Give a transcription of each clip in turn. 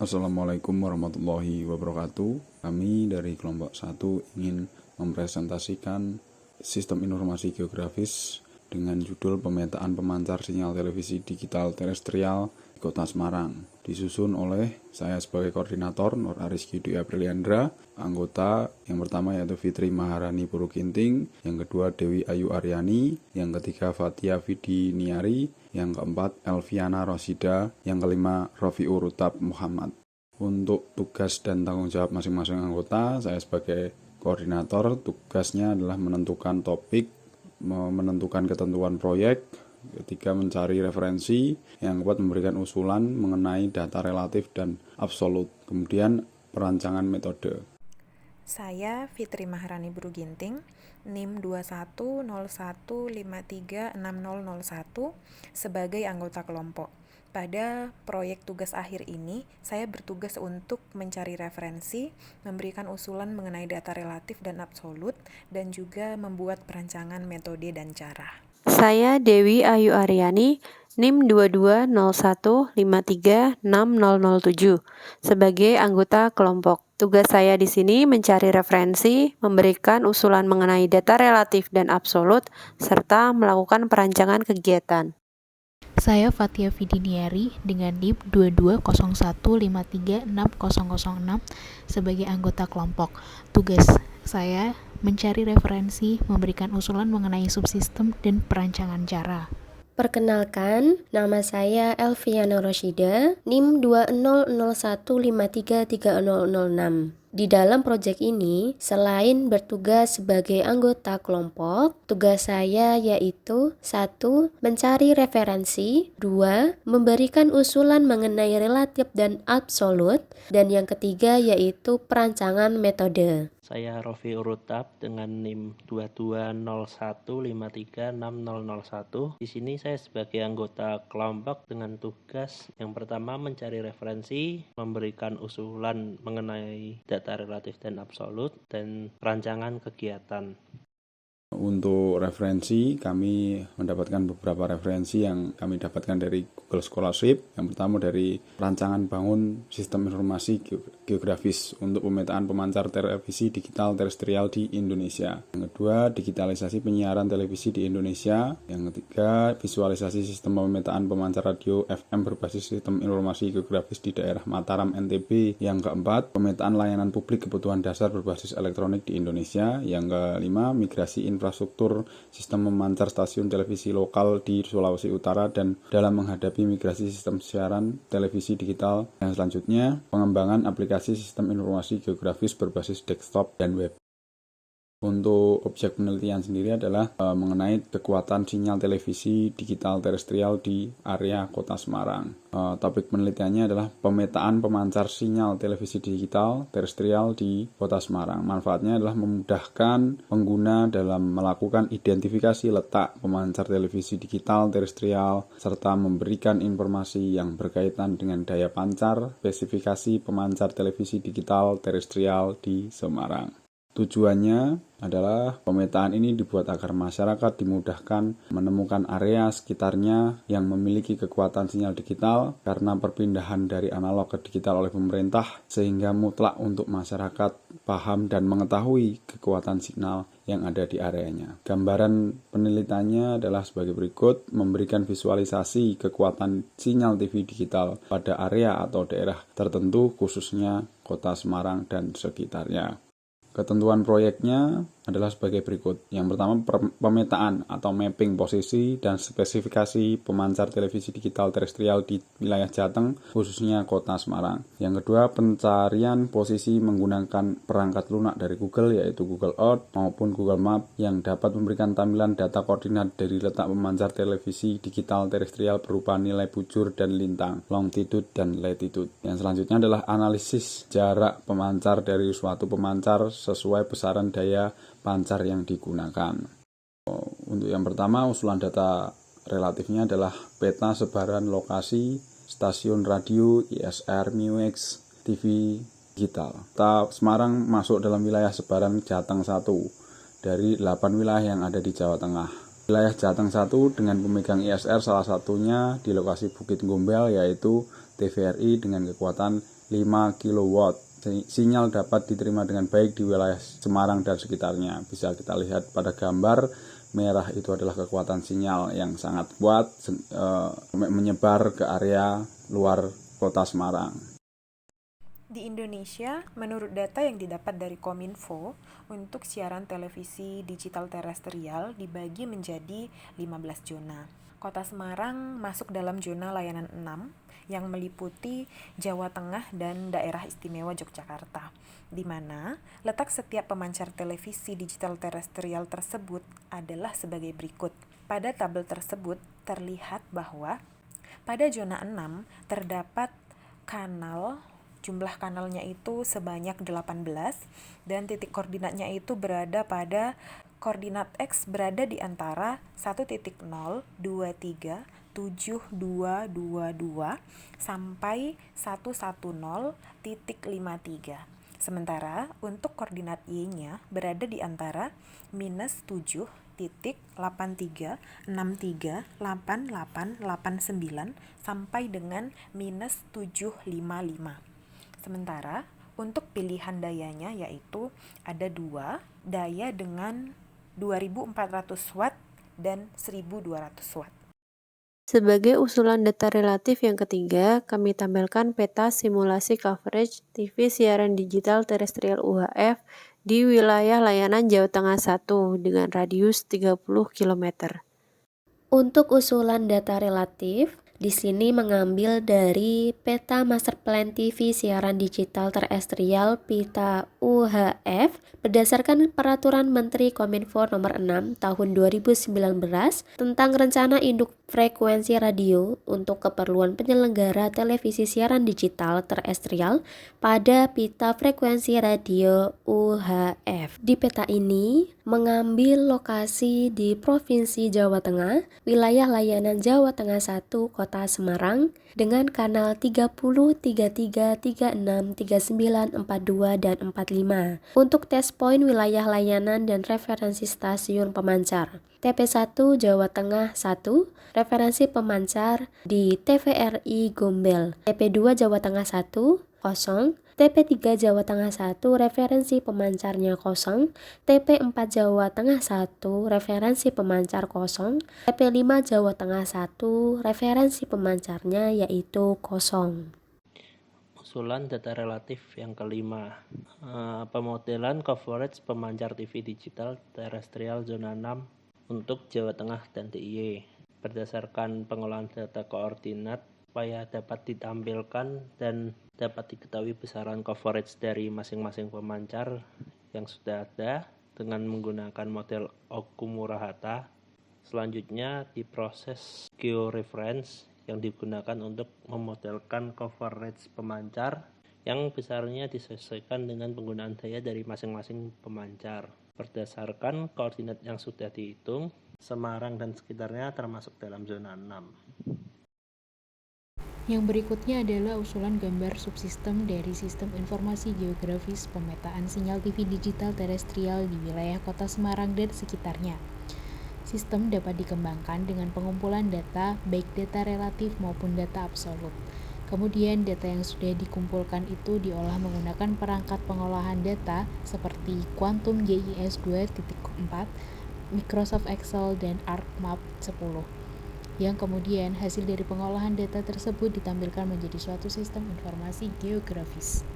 Assalamualaikum warahmatullahi wabarakatuh. Kami dari kelompok 1 ingin mempresentasikan sistem informasi geografis dengan judul pemetaan pemancar sinyal televisi digital terestrial di Kota Semarang. Disusun oleh saya sebagai koordinator Nur Arizky Dwi Apriliandra, anggota yang pertama yaitu Fitri Maharani Puruginting, yang kedua Dewi Ayu Aryani, yang ketiga Fatia Vidi Niari, yang keempat Elviana Rosida, yang kelima Rofiur Utab Muhammad. Untuk tugas dan tanggung jawab masing-masing anggota, saya sebagai koordinator tugasnya adalah menentukan topik, menentukan ketentuan proyek, ketiga mencari referensi, yang keempat memberikan usulan mengenai data relatif dan absolut, kemudian perancangan metode. Saya Fitri Maharani Puruginting, NIM 2101536001 sebagai anggota kelompok. Pada proyek tugas akhir ini, saya bertugas untuk mencari referensi, memberikan usulan mengenai data relatif dan absolut, dan juga membuat perancangan metode dan cara. Saya Dewi Ayu Aryani, NIM 2201536007 sebagai anggota kelompok. Tugas saya di sini mencari referensi, memberikan usulan mengenai data relatif dan absolut, serta melakukan perancangan kegiatan. Saya Fatia Vidiniari dengan NIM 2201536006 sebagai anggota kelompok. Tugas saya mencari referensi, memberikan usulan mengenai subsistem dan perancangan cara. Perkenalkan, nama saya Elviana Rosida, NIM 2001533006. Di dalam proyek ini, selain bertugas sebagai anggota kelompok, tugas saya yaitu 1. Mencari referensi, 2. Memberikan usulan mengenai relatif dan absolut, dan yang ketiga yaitu perancangan metode. Saya Rofiur Utab dengan NIM 2201536001. Di sini saya sebagai anggota kelompok dengan tugas yang pertama mencari referensi, memberikan usulan mengenai data relatif dan absolut, dan perancangan kegiatan. Untuk referensi, kami mendapatkan beberapa referensi yang kami dapatkan dari Google Scholarship. Yang pertama dari rancangan bangun sistem informasi geografis untuk pemetaan pemancar televisi digital terestrial di Indonesia. Yang kedua, digitalisasi penyiaran televisi di Indonesia. Yang ketiga, visualisasi sistem pemetaan pemancar radio FM berbasis sistem informasi geografis di daerah Mataram, NTB. Yang keempat, pemetaan layanan publik kebutuhan dasar berbasis elektronik di Indonesia. Yang kelima, migrasi infrastruktur sistem memancar stasiun televisi lokal di Sulawesi Utara dan dalam menghadapi migrasi sistem siaran televisi digital. Yang selanjutnya, pengembangan aplikasi sistem informasi geografis berbasis desktop dan web. Untuk objek penelitian sendiri adalah mengenai kekuatan sinyal televisi digital terestrial di area Kota Semarang. Topik penelitiannya adalah pemetaan pemancar sinyal televisi digital terestrial di Kota Semarang. Manfaatnya adalah memudahkan pengguna dalam melakukan identifikasi letak pemancar televisi digital terestrial serta memberikan informasi yang berkaitan dengan daya pancar, spesifikasi pemancar televisi digital terestrial di Semarang. Tujuannya adalah pemetaan ini dibuat agar masyarakat dimudahkan menemukan area sekitarnya yang memiliki kekuatan sinyal digital karena perpindahan dari analog ke digital oleh pemerintah, sehingga mutlak untuk masyarakat paham dan mengetahui kekuatan signal yang ada di areanya. Gambaran penelitiannya adalah sebagai berikut: memberikan visualisasi kekuatan sinyal TV digital pada area atau daerah tertentu, khususnya Kota Semarang dan sekitarnya. Ketentuan proyeknya adalah sebagai berikut. Yang pertama, pemetaan atau mapping posisi dan spesifikasi pemancar televisi digital terestrial di wilayah Jateng, khususnya Kota Semarang. Yang kedua, pencarian posisi menggunakan perangkat lunak dari Google, yaitu Google Earth maupun Google Map, yang dapat memberikan tampilan data koordinat dari letak pemancar televisi digital terestrial berupa nilai bujur dan lintang, longitude dan latitude. Yang selanjutnya adalah analisis jarak pemancar dari suatu pemancar sesuai besaran daya pancar yang digunakan. Untuk yang pertama, usulan data relatifnya adalah peta sebaran lokasi stasiun radio, ISR, MUX, TV digital. Kota Semarang masuk dalam wilayah sebaran Jateng 1 dari 8 wilayah yang ada di Jawa Tengah. Wilayah Jateng 1 dengan pemegang ISR salah satunya di lokasi Bukit Gombel, yaitu TVRI dengan kekuatan 5 kW. Sinyal dapat diterima dengan baik di wilayah Semarang dan sekitarnya. Bisa kita lihat pada gambar, merah itu adalah kekuatan sinyal yang sangat kuat menyebar ke area luar kota Semarang. Di Indonesia, menurut data yang didapat dari Kominfo, untuk siaran televisi digital terestrial dibagi menjadi 15 zona. Kota Semarang masuk dalam zona layanan 6 yang meliputi Jawa Tengah dan Daerah Istimewa Yogyakarta, di mana letak setiap pemancar televisi digital terestrial tersebut adalah sebagai berikut. Pada tabel tersebut terlihat bahwa pada zona 6 terdapat jumlah kanalnya itu sebanyak 18 dan titik koordinatnya itu berada pada koordinat X berada di antara 1.023 7222 sampai 110.53. Sementara untuk koordinat Y-nya berada di antara minus 7.83638889 sampai dengan minus 755. Sementara untuk pilihan dayanya yaitu ada 2, daya dengan 2400 watt dan 1200 watt. Sebagai usulan data relatif yang ketiga, kami tampilkan peta simulasi coverage TV siaran digital terestrial UHF di wilayah layanan Jawa Tengah 1 dengan radius 30 km. Untuk usulan data relatif, di sini mengambil dari peta Master Plan TV siaran digital terestrial PITA UHF berdasarkan Peraturan Menteri Kominfo Nomor 6 Tahun 2019 tentang Rencana Induk Frekuensi Radio untuk keperluan penyelenggara televisi siaran digital terestrial pada pita frekuensi radio UHF. Di peta ini mengambil lokasi di Provinsi Jawa Tengah, wilayah layanan Jawa Tengah 1, Kota Semarang, dengan kanal 30, 33, 36, 39, 42, dan 45. Untuk test point wilayah layanan dan referensi stasiun pemancar. TP1 Jawa Tengah 1, referensi pemancar di TVRI Gombel. TP2 Jawa Tengah 1, kosong. TP3 Jawa Tengah 1, referensi pemancarnya kosong. TP4 Jawa Tengah 1, referensi pemancar kosong. TP5 Jawa Tengah 1, referensi pemancarnya yaitu kosong. Usulan data relatif yang kelima, pemodelan coverage pemancar TV digital terestrial zona 6 untuk Jawa Tengah dan DIY. Berdasarkan pengolahan data koordinat supaya dapat ditampilkan dan dapat diketahui besaran coverage dari masing-masing pemancar yang sudah ada dengan menggunakan model Okumura-Hatta. Selanjutnya diproses georeference yang digunakan untuk memodelkan coverage pemancar yang besarnya disesuaikan dengan penggunaan daya dari masing-masing pemancar. Berdasarkan koordinat yang sudah dihitung, Semarang dan sekitarnya termasuk dalam zona 6. Yang berikutnya adalah usulan gambar subsistem dari Sistem Informasi Geografis Pemetaan Sinyal TV Digital Terestrial di wilayah Kota Semarang dan sekitarnya. Sistem dapat dikembangkan dengan pengumpulan data, baik data relatif maupun data absolut. Kemudian data yang sudah dikumpulkan itu diolah menggunakan perangkat pengolahan data seperti Quantum GIS 2.4, Microsoft Excel, dan ArcMap 10. Yang kemudian hasil dari pengolahan data tersebut ditampilkan menjadi suatu sistem informasi geografis.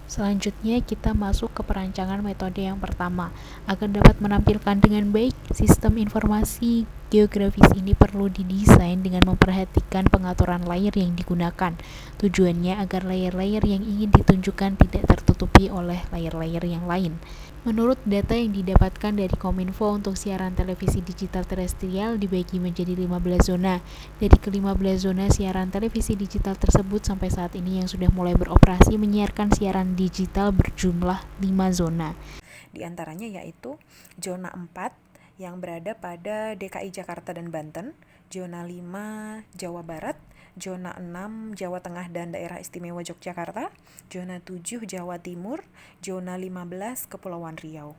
Selanjutnya kita masuk ke perancangan metode yang pertama. Agar dapat menampilkan dengan baik, sistem informasi geografis ini perlu didesain dengan memperhatikan pengaturan layer yang digunakan. Tujuannya agar layer-layer yang ingin ditunjukkan tidak tertutupi oleh layer-layer yang lain. Menurut data yang didapatkan dari Kominfo untuk siaran televisi digital terestrial dibagi menjadi 15 zona. Dari ke-15 zona siaran televisi digital tersebut sampai saat ini yang sudah mulai beroperasi menyiarkan siaran digital berjumlah 5 zona. Di antaranya yaitu zona 4 yang berada pada DKI Jakarta dan Banten, zona 5 Jawa Barat, zona 6 Jawa Tengah dan Daerah Istimewa Yogyakarta, zona 7 Jawa Timur, zona 15 Kepulauan Riau.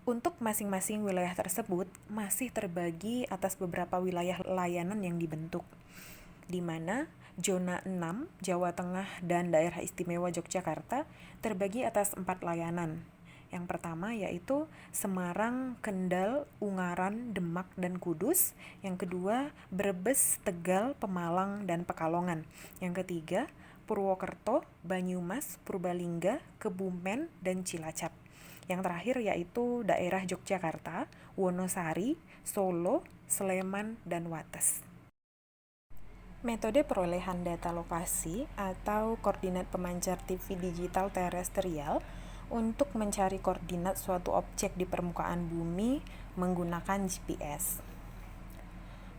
Untuk masing-masing wilayah tersebut masih terbagi atas beberapa wilayah layanan yang dibentuk, di mana Zona 6, Jawa Tengah dan Daerah Istimewa Yogyakarta terbagi atas 4 layanan. Yang pertama yaitu Semarang, Kendal, Ungaran, Demak, dan Kudus. Yang kedua Brebes, Tegal, Pemalang, dan Pekalongan. Yang ketiga Purwokerto, Banyumas, Purbalingga, Kebumen, dan Cilacap. Yang terakhir yaitu daerah Yogyakarta, Wonosari, Solo, Sleman, dan Wates. Metode perolehan data lokasi atau koordinat pemancar TV digital terestrial untuk mencari koordinat suatu objek di permukaan bumi menggunakan GPS.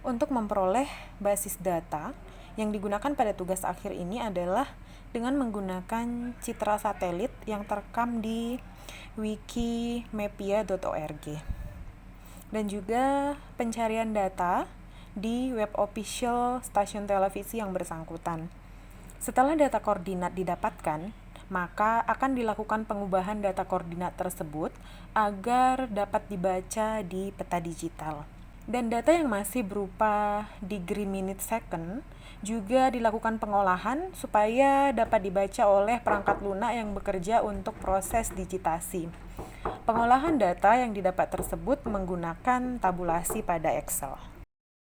Untuk memperoleh basis data, yang digunakan pada tugas akhir ini adalah dengan menggunakan citra satelit yang terekam di wikimapia.org dan juga pencarian data di web official stasiun televisi yang bersangkutan. Setelah data koordinat didapatkan, maka akan dilakukan pengubahan data koordinat tersebut agar dapat dibaca di peta digital. Dan data yang masih berupa degree minute second juga dilakukan pengolahan supaya dapat dibaca oleh perangkat lunak yang bekerja untuk proses digitasi. Pengolahan data yang didapat tersebut menggunakan tabulasi pada Excel.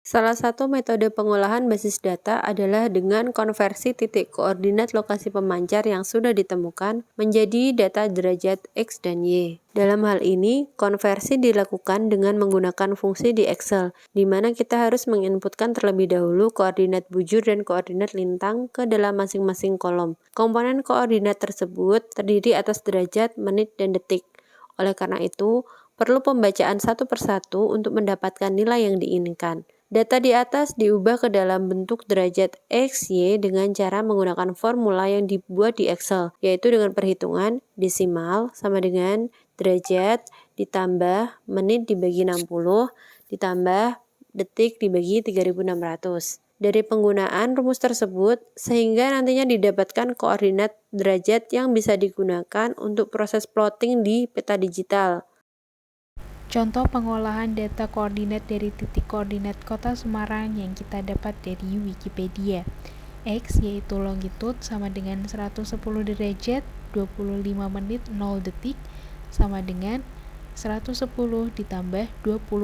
Salah satu metode pengolahan basis data adalah dengan konversi titik koordinat lokasi pemancar yang sudah ditemukan menjadi data derajat X dan Y. Dalam hal ini, konversi dilakukan dengan menggunakan fungsi di Excel, di mana kita harus menginputkan terlebih dahulu koordinat bujur dan koordinat lintang ke dalam masing-masing kolom. Komponen koordinat tersebut terdiri atas derajat, menit, dan detik. Oleh karena itu, perlu pembacaan satu persatu untuk mendapatkan nilai yang diinginkan. Data di atas diubah ke dalam bentuk derajat X, Y dengan cara menggunakan formula yang dibuat di Excel, yaitu dengan perhitungan desimal sama dengan derajat ditambah menit dibagi 60 ditambah detik dibagi 3600. Dari penggunaan rumus tersebut, sehingga nantinya didapatkan koordinat derajat yang bisa digunakan untuk proses plotting di peta digital. Contoh pengolahan data koordinat dari titik koordinat kota Semarang yang kita dapat dari Wikipedia. X yaitu longitude sama dengan 110 derajat 25 menit 0 detik sama dengan 110 ditambah 25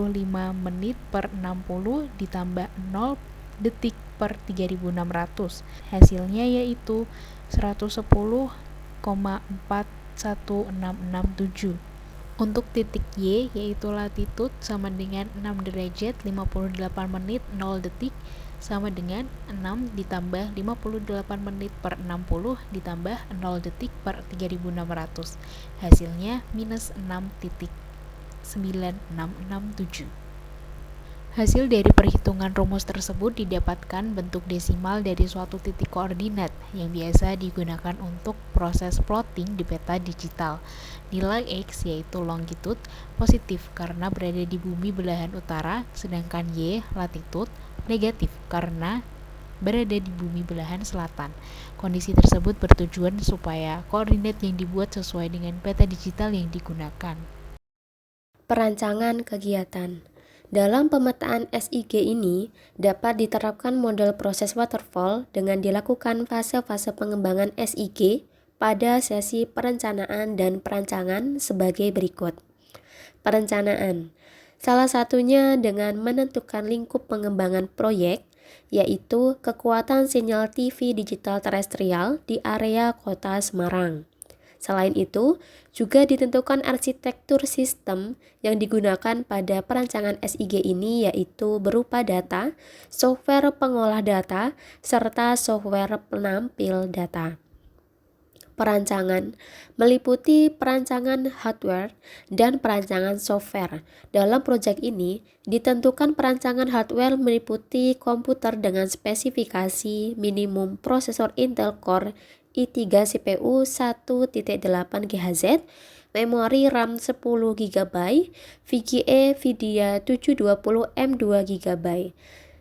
menit per 60 ditambah 0 detik per 3600. Hasilnya yaitu 110,41667. Untuk titik Y yaitu latitude sama dengan 6 derajat 58 menit 0 detik sama dengan 6 ditambah 58 menit per 60 ditambah 0 detik per 3600. Hasilnya minus 6,9667. Hasil dari perhitungan rumus tersebut didapatkan bentuk desimal dari suatu titik koordinat yang biasa digunakan untuk proses plotting di peta digital. Nilai X yaitu longitude positif karena berada di bumi belahan utara, sedangkan Y latitude negatif karena berada di bumi belahan selatan. Kondisi tersebut bertujuan supaya koordinat yang dibuat sesuai dengan peta digital yang digunakan. Perancangan kegiatan. Dalam pemetaan SIG ini dapat diterapkan model proses waterfall dengan dilakukan fase-fase pengembangan SIG pada sesi perencanaan dan perancangan sebagai berikut. Perencanaan. Salah satunya dengan menentukan lingkup pengembangan proyek, yaitu kekuatan sinyal TV digital terestrial di area kota Semarang. Selain itu, juga ditentukan arsitektur sistem yang digunakan pada perancangan SIG ini yaitu berupa data, software pengolah data, serta software penampil data. Perancangan meliputi perancangan hardware dan perancangan software. Dalam proyek ini, ditentukan perancangan hardware meliputi komputer dengan spesifikasi minimum prosesor Intel Core i3 CPU 1.8 GHz, memori RAM 10 GB, VGA Nvidia 720 M2 GB.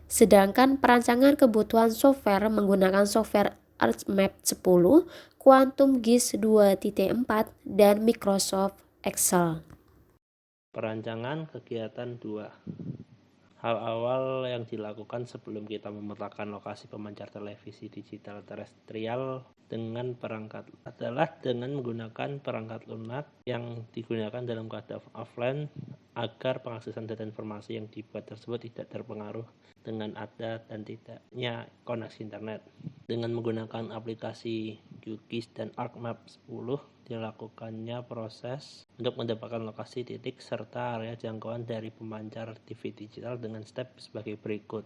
Sedangkan perancangan kebutuhan software menggunakan software ArchMap 10, Quantum GIS 2.4, dan Microsoft Excel. Perancangan kegiatan 2. Hal awal yang dilakukan sebelum kita memetakan lokasi pemancar televisi digital terestrial dengan perangkat adalah dengan menggunakan perangkat lunak yang digunakan dalam keadaan offline agar pengaksesan data informasi yang dibuat tersebut tidak terpengaruh dengan ada dan tidaknya koneksi internet. Dengan menggunakan aplikasi QGIS dan ArcMap 10 dilakukannya proses untuk mendapatkan lokasi titik serta area jangkauan dari pemancar TV digital dengan step sebagai berikut.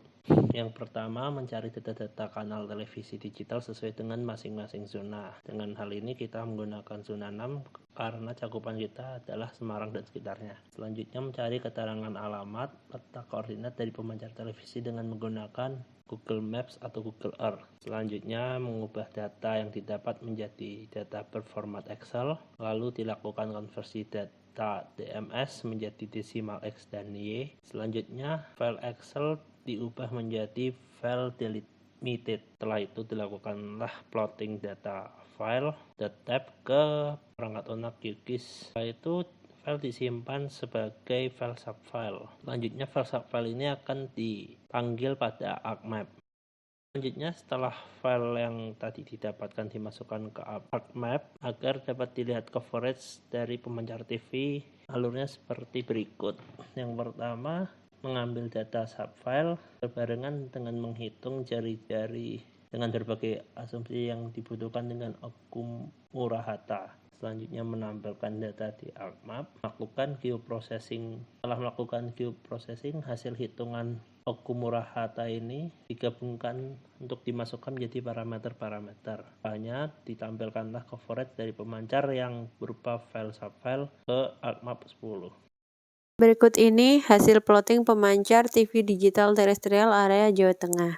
Yang pertama, mencari data-data kanal televisi digital sesuai dengan masing-masing zona. Dengan hal ini kita menggunakan zona 6 karena cakupan kita adalah Semarang dan sekitarnya. Selanjutnya, mencari keterangan alamat, peta koordinat dari pemancar televisi dengan menggunakan Google Maps atau Google Earth. Selanjutnya, mengubah data yang didapat menjadi data berformat Excel, lalu dilakukan konversi data DMS menjadi desimal X dan Y. Selanjutnya, file Excel diubah menjadi file delimited. Setelah itu dilakukanlah plotting data file .tab ke perangkat lunak QGIS. Setelah itu file disimpan sebagai file subfile. Selanjutnya file subfile ini akan dipanggil pada ArcMap. Selanjutnya setelah file yang tadi didapatkan dimasukkan ke ArcMap agar dapat dilihat coverage dari pemancar TV, alurnya seperti berikut. Yang pertama, mengambil data subfile berbarengan dengan menghitung jari-jari dengan berbagai asumsi yang dibutuhkan dengan Okumura-Hata. Selanjutnya menampilkan data di ArcMap, melakukan geoprocessing. Setelah melakukan geoprocessing, hasil hitungan Okumura-Hata ini digabungkan untuk dimasukkan menjadi parameter-parameter. Hanya ditampilkanlah coverage dari pemancar yang berupa file subfile ke ArcMap 10. Berikut ini hasil plotting pemancar TV digital terestrial area Jawa Tengah.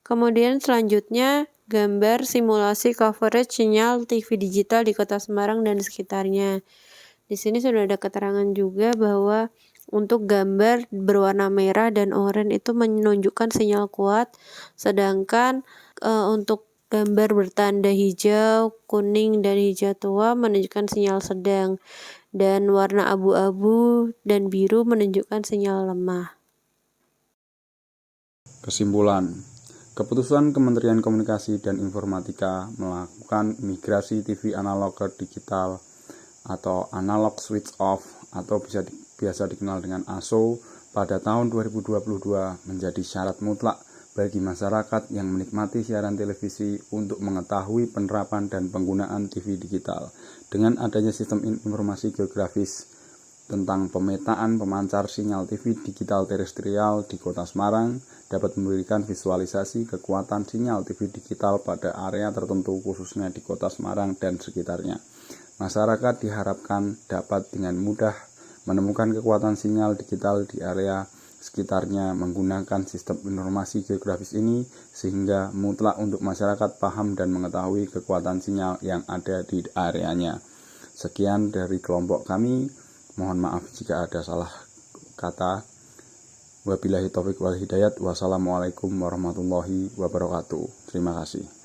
Kemudian selanjutnya gambar simulasi coverage sinyal TV digital di Kota Semarang dan sekitarnya. Di sini sudah ada keterangan juga bahwa untuk gambar berwarna merah dan oranye itu menunjukkan sinyal kuat, sedangkan untuk gambar bertanda hijau, kuning, dan hijau tua menunjukkan sinyal sedang, dan warna abu-abu dan biru menunjukkan sinyal lemah. Kesimpulan, keputusan Kementerian Komunikasi dan Informatika melakukan migrasi TV analog ke digital atau analog switch off atau biasa dikenal dengan ASO pada tahun 2022 menjadi syarat mutlak bagi masyarakat yang menikmati siaran televisi untuk mengetahui penerapan dan penggunaan TV digital. Dengan adanya sistem informasi geografis tentang pemetaan pemancar sinyal TV digital terestrial di Kota Semarang dapat memberikan visualisasi kekuatan sinyal TV digital pada area tertentu khususnya di Kota Semarang dan sekitarnya. Masyarakat diharapkan dapat dengan mudah menemukan kekuatan sinyal digital di area sekitarnya menggunakan sistem informasi geografis ini sehingga mutlak untuk masyarakat paham dan mengetahui kekuatan sinyal yang ada di areanya. Sekian dari kelompok kami. Mohon maaf jika ada salah kata. Wabillahi taufiq wal hidayat. Wassalamualaikum warahmatullahi wabarakatuh. Terima kasih.